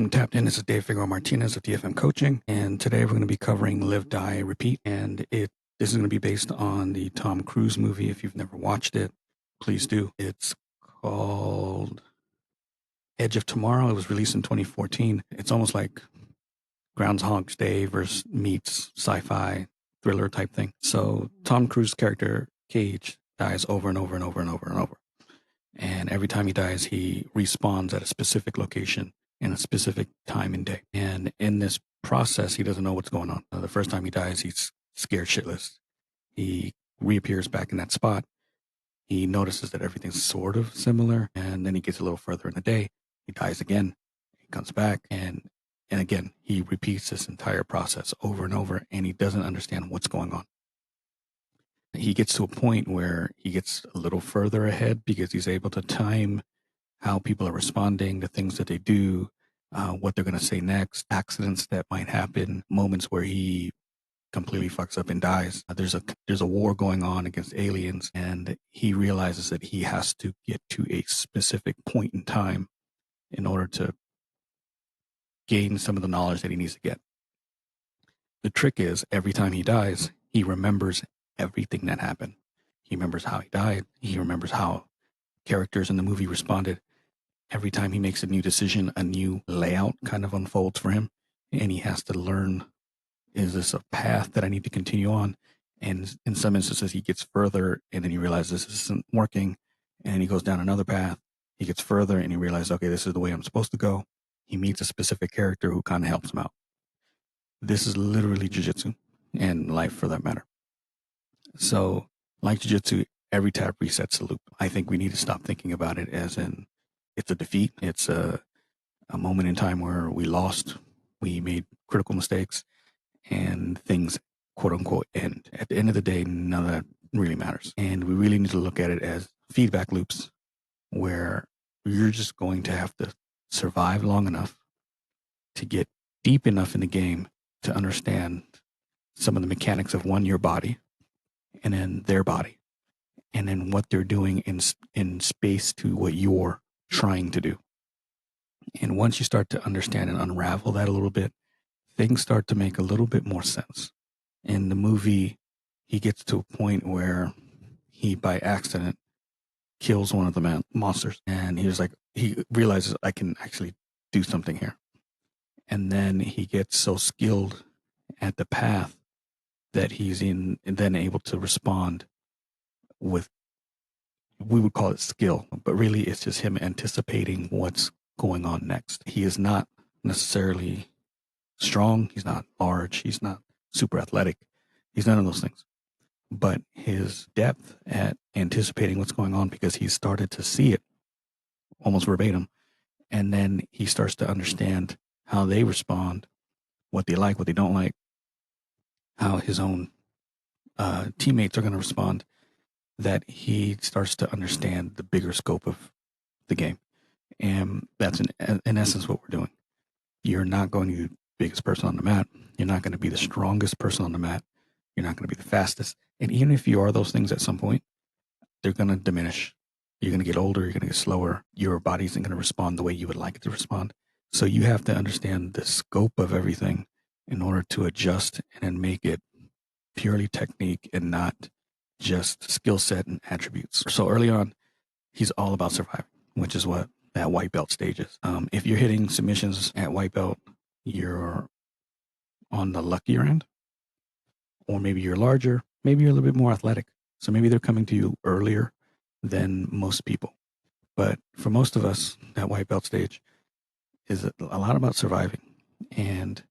Welcome to Tapped In. This is Dave Figueroa-Martinez of DFM Coaching, and today we're going to be covering Live, Die, Repeat, and this is going to be based on the Tom Cruise movie. If you've never watched it, please do. It's called Edge of Tomorrow. It was released in 2014. It's almost like Groundhog's Day versus meets sci-fi thriller type thing. So Tom Cruise's character, Cage, dies over and over and over and over and over. And every time he dies, he respawns at a specific location in a specific time and day. And in this process, he doesn't know what's going on. The first time he dies, he's scared shitless. He reappears back in that spot. He notices that everything's sort of similar. And then he gets a little further in the day. He dies again. He comes back. And again, he repeats this entire process over and over. And he doesn't understand what's going on. He gets to a point where he gets a little further ahead because he's able to time how people are responding, the things that they do, what they're going to say next, accidents that might happen, moments where he completely fucks up and dies. There's a war going on against aliens, and he realizes that he has to get to a specific point in time in order to gain some of the knowledge that he needs to get. The trick is every time he dies, he remembers everything that happened. He remembers how he died. He remembers how characters in the movie responded. Every time he makes a new decision, a new layout kind of unfolds for him, and he has to learn, is this a path that I need to continue on? And in some instances, he gets further, and then he realizes this isn't working, and he goes down another path. He gets further, and he realizes, okay, this is the way I'm supposed to go. He meets a specific character who kind of helps him out. This is literally jiu-jitsu, and life for that matter. So, like jiu-jitsu, every tap resets the loop. I think we need to stop thinking about it as in it's a defeat. It's a moment in time where we lost, we made critical mistakes, and things, quote unquote, end. At the end of the day, none of that really matters. And we really need to look at it as feedback loops where you're just going to have to survive long enough to get deep enough in the game to understand some of the mechanics of your body, and then their body, and then what they're doing in space to what you're trying to do. And once you start to understand and unravel that a little bit, things start to make a little bit more sense. In the movie, he gets to a point where he, by accident, kills one of the monsters. And he realizes, I can actually do something here. And then he gets so skilled at the path that he's then able to respond with, we would call it skill, but really it's just him anticipating what's going on next. He is not necessarily strong. He's not large. He's not super athletic. He's none of those things. But his depth at anticipating what's going on, because he started to see it almost verbatim, and then he starts to understand how they respond, what they like, what they don't like, how his own teammates are going to respond, that he starts to understand the bigger scope of the game. And that's in essence what we're doing. You're not going to be the biggest person on the mat. You're not going to be the strongest person on the mat. You're not going to be the fastest. And even if you are those things at some point, they're going to diminish. You're going to get older. You're going to get slower. Your body isn't going to respond the way you would like it to respond. So you have to understand the scope of everything in order to adjust and then make it purely technique and not just skill set and attributes. So early on, he's all about surviving, which is what that white belt stage is. If you're hitting submissions at white belt, you're on the luckier end, or maybe you're larger, maybe you're a little bit more athletic. So maybe they're coming to you earlier than most people. But for most of us, that white belt stage is a lot about surviving. And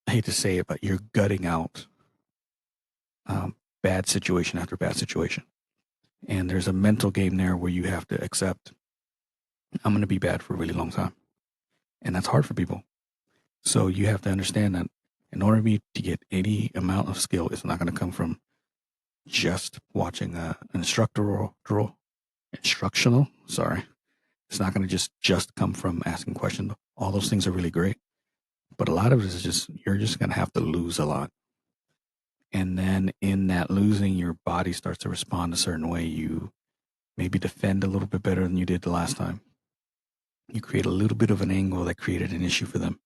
I hate to say it, but you're gutting out bad situation after bad situation. And there's a mental game there where you have to accept, I'm going to be bad for a really long time. And that's hard for people. So you have to understand that in order for me to get any amount of skill, it's not going to come from just watching an instructional. It's not going to just come from asking questions. All those things are really great. But a lot of it is just, you're just going to have to lose a lot. And then in that losing, your body starts to respond a certain way. You maybe defend a little bit better than you did the last time. You create a little bit of an angle that created an issue for them.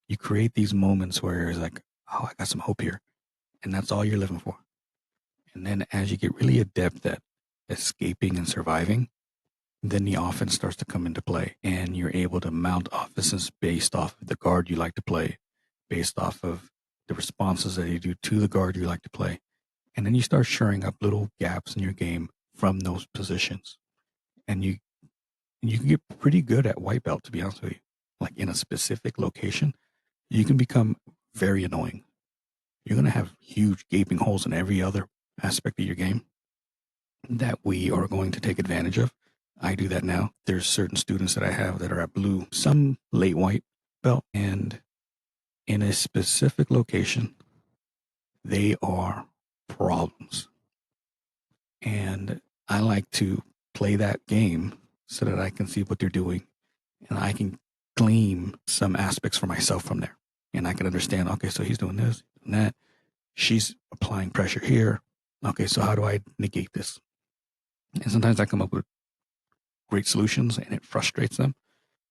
You create these moments where it's like, oh, I got some hope here. And that's all you're living for. And then as you get really adept at escaping and surviving, then the offense starts to come into play, and you're able to mount offenses based off of the guard you like to play, based off of the responses that you do to the guard you like to play. And then you start shoring up little gaps in your game from those positions. And you can get pretty good at white belt, to be honest with you. Like in a specific location, you can become very annoying. You're going to have huge gaping holes in every other aspect of your game that we are going to take advantage of. I do that now. There's certain students that I have that are at blue, some late white belt, and in a specific location, they are problems. And I like to play that game so that I can see what they're doing and I can glean some aspects for myself from there. And I can understand, okay, so he's doing this and that. She's applying pressure here. Okay, so how do I negate this? And sometimes I come up with great solutions and it frustrates them.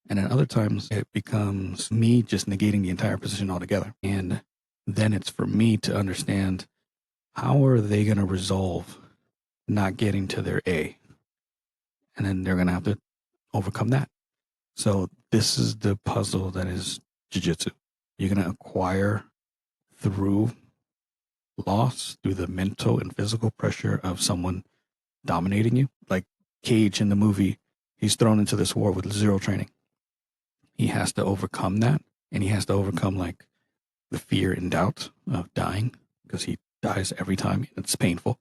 And then other times it becomes me just negating the entire position altogether. And then it's for me to understand, how are they going to resolve not getting to their A? And then they're going to have to overcome that. So this is the puzzle that is jiu-jitsu. You're going to acquire through loss, through the mental and physical pressure of someone dominating you. Like Cage in the movie, he's thrown into this war with zero training. He has to overcome that, and he has to overcome like the fear and doubt of dying, because he dies every time. It's painful.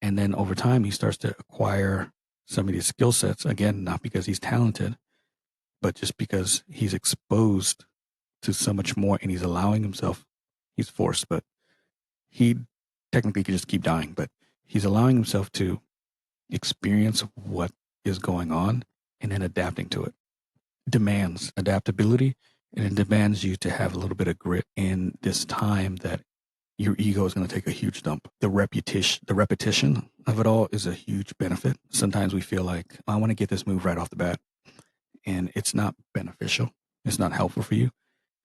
And then over time, he starts to acquire some of these skill sets, again, not because he's talented, but just because he's exposed to so much more, and he's allowing himself, he's forced, but he technically could just keep dying, but he's allowing himself to experience what is going on and then adapting to it. Demands adaptability, and it demands you to have a little bit of grit in this time that your ego is going to take a huge dump. The repetition of it all is a huge benefit. Sometimes we feel like, I want to get this move right off the bat, and it's not beneficial. It's not helpful for you.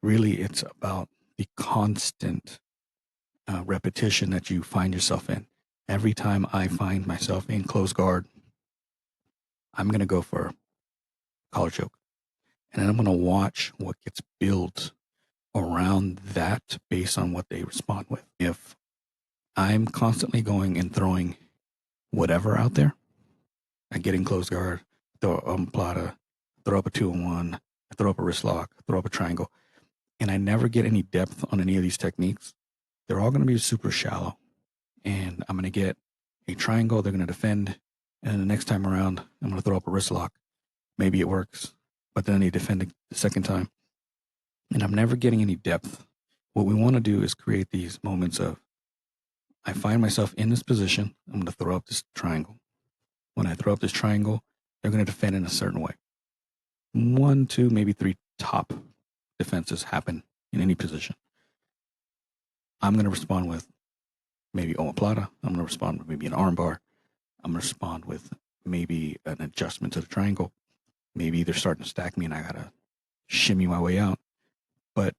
Really, it's about the constant repetition that you find yourself in. Every time I find myself in close guard, I'm going to go for collar choke. And then I'm going to watch what gets built around that based on what they respond with. If I'm constantly going and throwing whatever out there, I get in close guard, throw a plata, throw up a 2-on-1, throw up a wrist lock, throw up a triangle, and I never get any depth on any of these techniques, they're all going to be super shallow. And I'm going to get a triangle, they're going to defend, and the next time around, I'm going to throw up a wrist lock. Maybe it works, but then they defend the second time. And I'm never getting any depth. What we want to do is create these moments of, I find myself in this position, I'm going to throw up this triangle. When I throw up this triangle, they're going to defend in a certain way. 1, 2, maybe 3 top defenses happen in any position. I'm going to respond with maybe omoplata. I'm going to respond with maybe an arm bar. I'm going to respond with maybe an adjustment to the triangle. Maybe they're starting to stack me and I got to shimmy my way out. But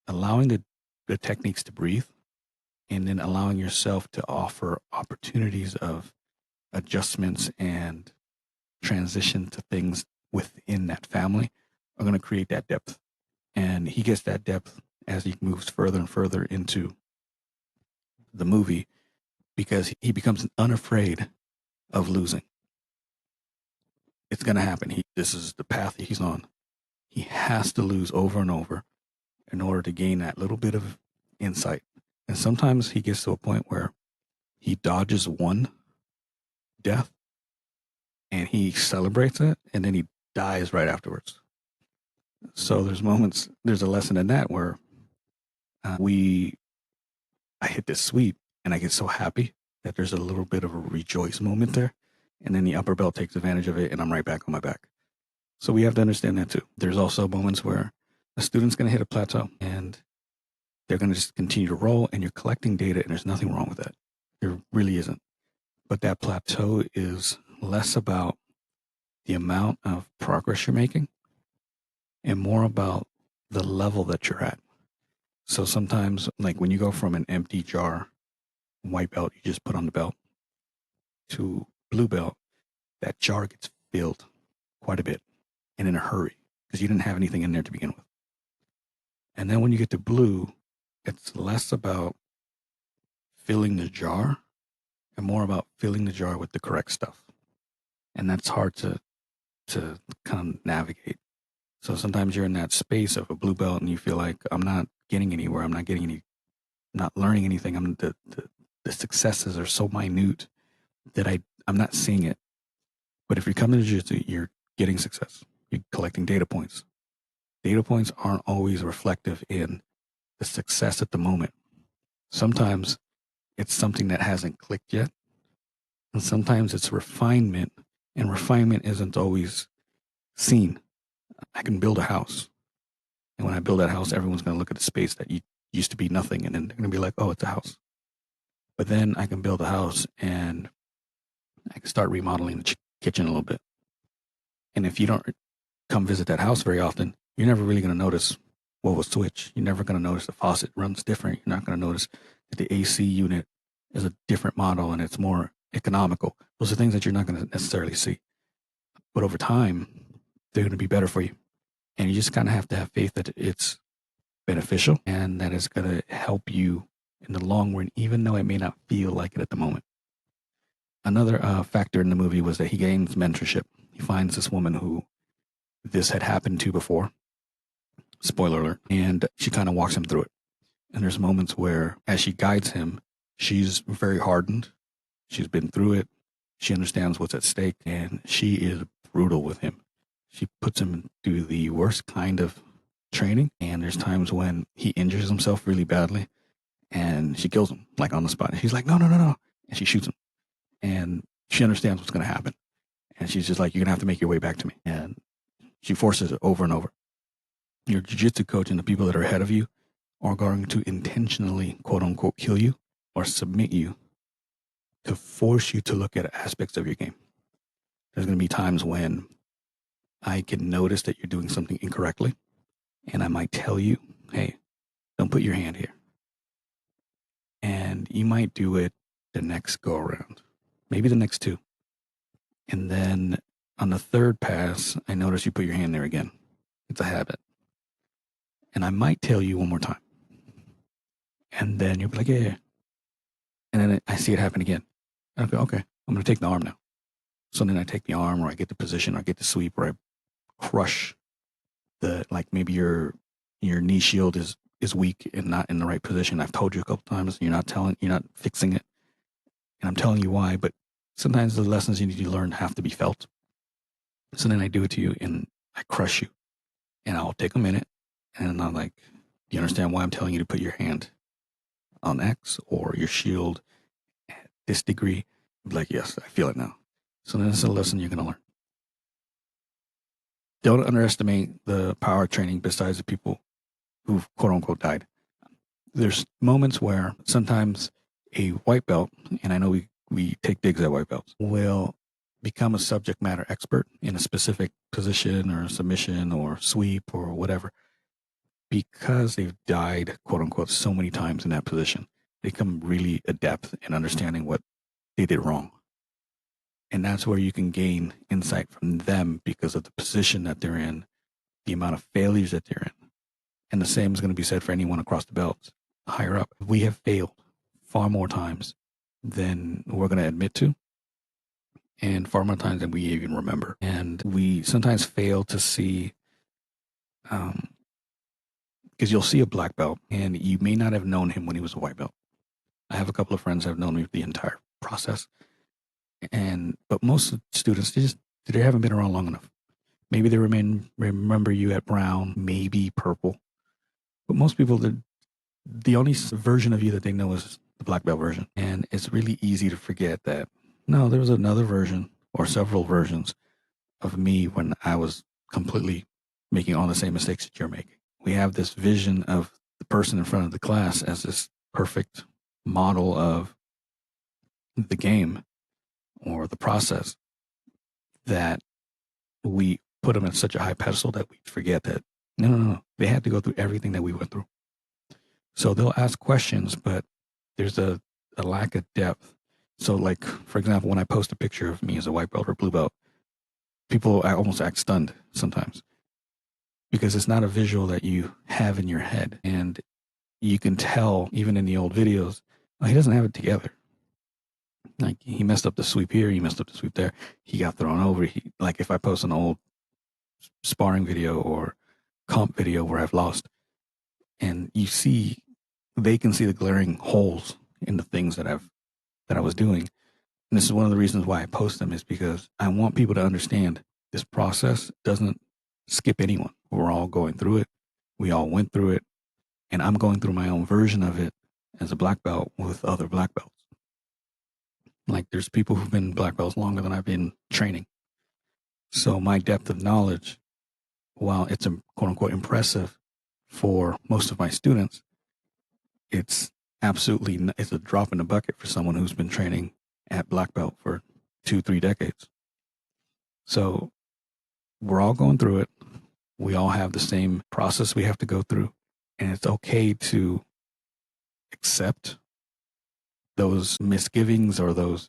allowing the techniques to breathe, and then allowing yourself to offer opportunities of adjustments and transition to things within that family are going to create that depth. And he gets that depth as he moves further and further into the movie, because he becomes unafraid of losing. It's going to happen. This is the path he's on. He has to lose over and over in order to gain that little bit of insight. And sometimes he gets to a point where he dodges one death and he celebrates it, and then he dies right afterwards. So there's a lesson in that where I hit this sweep and I get so happy that there's a little bit of a rejoice moment there. And then the upper belt takes advantage of it and I'm right back on my back. So we have to understand that too. There's also moments where a student's going to hit a plateau and they're going to just continue to roll, and you're collecting data, and there's nothing wrong with that. There really isn't. But that plateau is less about the amount of progress you're making and more about the level that you're at. So sometimes, like when you go from an empty jar, white belt, you just put on the belt, to blue belt, that jar gets filled quite a bit and in a hurry because you didn't have anything in there to begin with. And then when you get to blue, it's less about filling the jar and more about filling the jar with the correct stuff. And that's hard to kind of navigate. So sometimes you're in that space of a blue belt and you feel like I'm not getting anywhere. I'm not getting any, not learning anything. The successes are so minute that I'm not seeing it. But if you're coming to jiu-jitsu, you're getting success. You're collecting data points. Data points aren't always reflective in the success at the moment. Sometimes it's something that hasn't clicked yet. And sometimes it's refinement, and refinement isn't always seen. I can build a house. And when I build that house, everyone's going to look at the space that used to be nothing. And then they're going to be like, oh, it's a house. But then I can build a house and I can start remodeling the kitchen a little bit. And if you don't come visit that house very often, you're never really going to notice what was switched. You're never going to notice the faucet runs different. You're not going to notice that the AC unit is a different model and it's more economical. Those are things that you're not going to necessarily see. But over time, they're going to be better for you. And you just kind of have to have faith that it's beneficial and that it's going to help you in the long run, even though it may not feel like it at the moment. Another factor in the movie was that he gains mentorship. He finds this woman who this had happened to before. Spoiler alert. And she kind of walks him through it. And there's moments where, as she guides him, she's very hardened. She's been through it. She understands what's at stake, and she is brutal with him. She puts him through the worst kind of training, and there's times when he injures himself really badly, and she kills him, like on the spot. And she's like, no, no, no, no. And she shoots him. And she understands what's going to happen. And she's just like, you're going to have to make your way back to me. And she forces it over and over. Your jiu-jitsu coach and the people that are ahead of you are going to intentionally, quote unquote, kill you or submit you to force you to look at aspects of your game. There's going to be times when I can notice that you're doing something incorrectly, and I might tell you, hey, don't put your hand here. And you might do it the next go around, maybe the next two. And then on the third pass, I notice you put your hand there again. It's a habit. And I might tell you one more time. And then you'll be like, yeah. And then I see it happen again. And I go, okay, I'm going to take the arm now. So then I take the arm, or I get the position, or I get the sweep, or I crush like maybe your knee shield is weak and not in the right position. I've told you a couple times, you're not fixing it. And I'm telling you why, but sometimes the lessons you need to learn have to be felt. So then I do it to you and I crush you. And I'll take a minute and I'm like, do you understand why I'm telling you to put your hand on X or your shield at this degree? I'll be like, yes, I feel it now. So then it's a lesson you're going to learn. Don't underestimate the power training besides the people who've quote unquote died. There's moments where sometimes a white belt, and I know we take digs at white belts, will become a subject matter expert in a specific position or submission or sweep or whatever because they've died, quote unquote, so many times in that position. They become really adept in understanding what they did wrong. And that's where you can gain insight from them because of the position that they're in, the amount of failures that they're in. And the same is going to be said for anyone across the belts higher up. We have failed far more times than we're going to admit to, and far more times than we even remember. And we sometimes fail to see, because you'll see a black belt and you may not have known him when he was a white belt. I have a couple of friends that have known me the entire process. But most students, they haven't been around long enough. Maybe they remember you at brown, maybe purple. But most people, the only version of you that they know is the black belt version. And it's really easy to forget that, no, there was another version or several versions of me when I was completely making all the same mistakes that you're making. We have this vision of the person in front of the class as this perfect model of the game or the process that we put them at such a high pedestal that we forget that no. They had to go through everything that we went through. So they'll ask questions, but there's a lack of depth. So, like, for example, when I post a picture of me as a white belt or blue belt, people almost act stunned sometimes because it's not a visual that you have in your head. And you can tell, even in the old videos, oh, he doesn't have it together. Like, he messed up the sweep here, he messed up the sweep there, he got thrown over. Like, if I post an old sparring video or comp video where I've lost, and you see, they can see the glaring holes in the things that I was doing. And this is one of the reasons why I post them, is because I want people to understand this process doesn't skip anyone. We're all going through it. We all went through it. And I'm going through my own version of it as a black belt with other black belts. Like, there's people who've been black belts longer than I've been training. So my depth of knowledge, while it's a quote unquote impressive for most of my students, it's it's a drop in the bucket for someone who's been training at black belt for 2-3 decades. So we're all going through it. We all have the same process we have to go through. And it's okay to accept those misgivings or those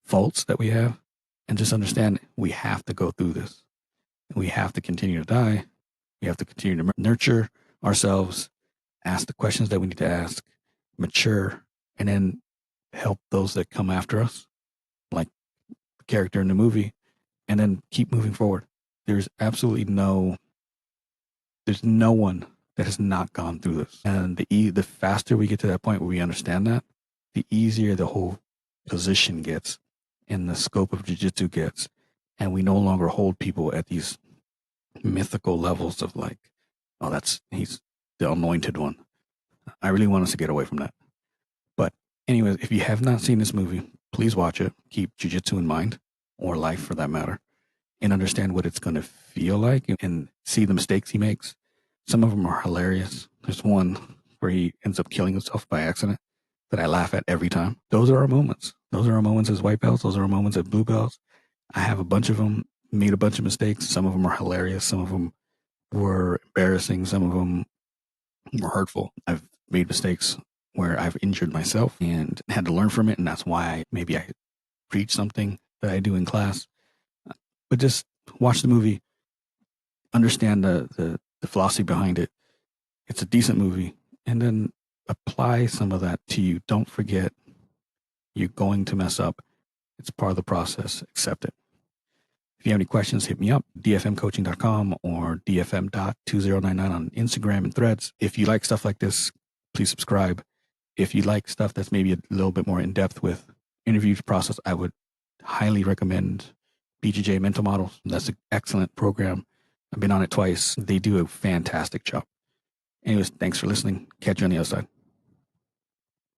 faults that we have, and just understand we have to go through this. We have to continue to die. We have to continue to nurture ourselves, ask the questions that we need to ask, mature, and then help those that come after us, like the character in the movie, and then keep moving forward. There's no one that has not gone through this. And the faster we get to that point where we understand that, the easier the whole position gets and the scope of jiu-jitsu gets. And we no longer hold people at these mythical levels of like, oh, he's the anointed one. I really want us to get away from that. But anyways, if you have not seen this movie, please watch it. Keep jiu-jitsu in mind, or life for that matter, and understand what it's going to feel like and see the mistakes he makes. Some of them are hilarious. There's one where he ends up killing himself by accident that I laugh at every time. Those are our moments. Those are our moments as white belts. Those are our moments as blue belts. I have a bunch of them, made a bunch of mistakes. Some of them are hilarious. Some of them were embarrassing. Some of them were hurtful. I've made mistakes where I've injured myself and had to learn from it. And that's why I preach something that I do in class. But just watch the movie, understand the philosophy behind it. It's a decent movie. And then apply some of that to you. Don't forget, you're going to mess up. It's part of the process. Accept it. If you have any questions, hit me up, dfmcoaching.com or dfm.2099 on Instagram and Threads. If you like stuff like this, please subscribe. If you like stuff that's maybe a little bit more in depth with interview process, I would highly recommend BJJ Mental Models. That's an excellent program. I've been on it twice. They do a fantastic job. Anyways, thanks for listening. Catch you on the other side.